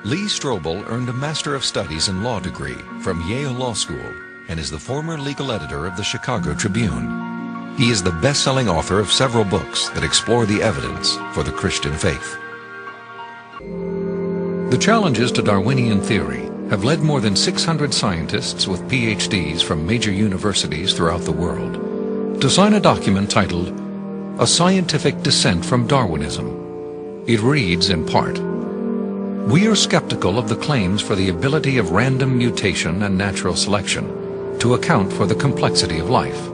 Lee Strobel earned a Master of Studies in Law degree from Yale Law School and is the former legal editor of the Chicago Tribune. He is the best-selling author of several books that explore the evidence for the Christian faith. The challenges to Darwinian theory have led more than 600 scientists with PhDs from major universities throughout the world to sign a document titled A Scientific Descent from Darwinism. It reads in part, "We are skeptical of the claims for the ability of random mutation and natural selection to account for the complexity of life.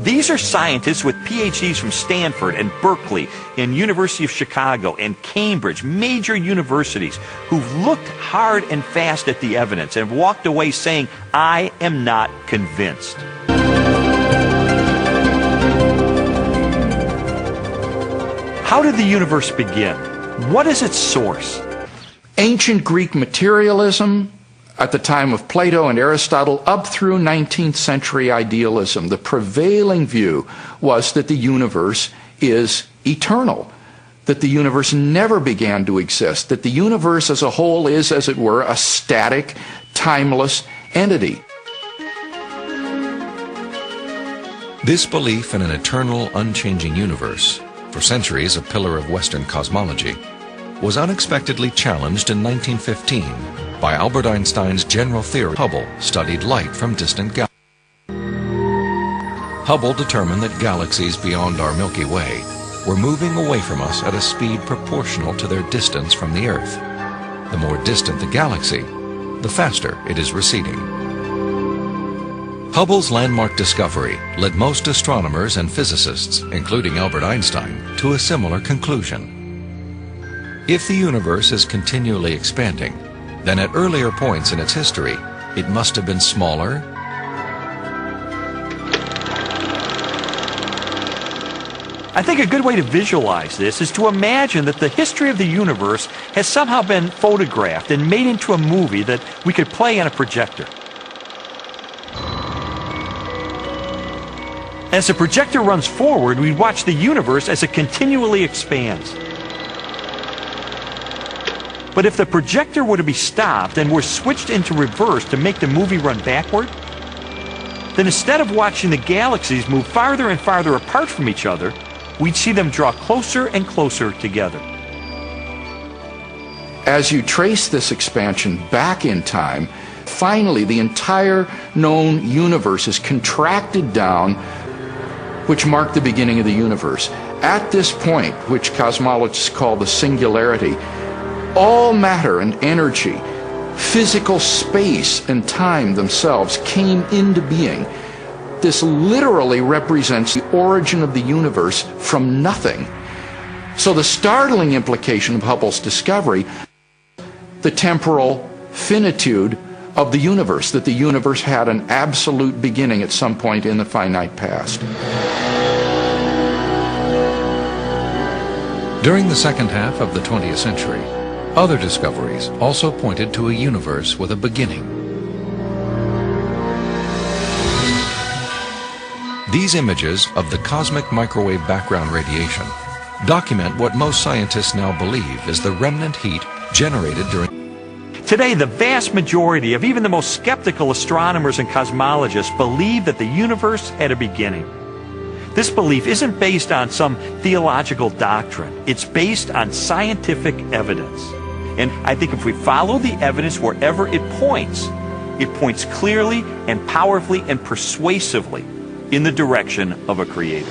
These are scientists with PhDs from Stanford and Berkeley and University of Chicago and Cambridge, major universities, who've looked hard and fast at the evidence and walked away saying, I am not convinced. How did the universe begin? What is its source? Ancient Greek materialism, at the time of Plato and Aristotle, up through 19th century idealism, the prevailing view was that the universe is eternal, that the universe never began to exist, that the universe as a whole is, as it were, a static, timeless entity. This belief in an eternal, unchanging universe, for centuries a pillar of Western cosmology, was unexpectedly challenged in 1915 by Albert Einstein's general theory. Hubble studied light from distant galaxies. Hubble determined that galaxies beyond our Milky Way were moving away from us at a speed proportional to their distance from the Earth. The more distant the galaxy, the faster it is receding. Hubble's landmark discovery led most astronomers and physicists, including Albert Einstein, to a similar conclusion. If the universe is continually expanding, then at earlier points in its history, it must have been smaller, I think a good way to visualize this is to imagine that the history of the universe has somehow been photographed and made into a movie that we could play on a projector. As the projector runs forward, we watch the universe as it continually expands. But if the projector were to be stopped and were switched into reverse to make the movie run backward, then instead of watching the galaxies move farther and farther apart from each other, we'd see them draw closer and closer together. As you trace this expansion back in time, finally the entire known universe is contracted down, which marked the beginning of the universe. At this point, which cosmologists call the singularity, all matter and energy, physical space and time themselves came into being. This literally represents the origin of the universe from nothing. So the startling implication of Hubble's discovery, the temporal finitude of the universe, that the universe had an absolute beginning at some point in the finite past. During the second half of the 20th century, other discoveries also pointed to a universe with a beginning. These images of the cosmic microwave background radiation document what most scientists now believe is the remnant heat generated during. Today, the vast majority of even the most skeptical astronomers and cosmologists believe that the universe had a beginning. This belief isn't based on some theological doctrine. It's based on scientific evidence. And I think if we follow the evidence wherever it points clearly and powerfully and persuasively in the direction of a creator.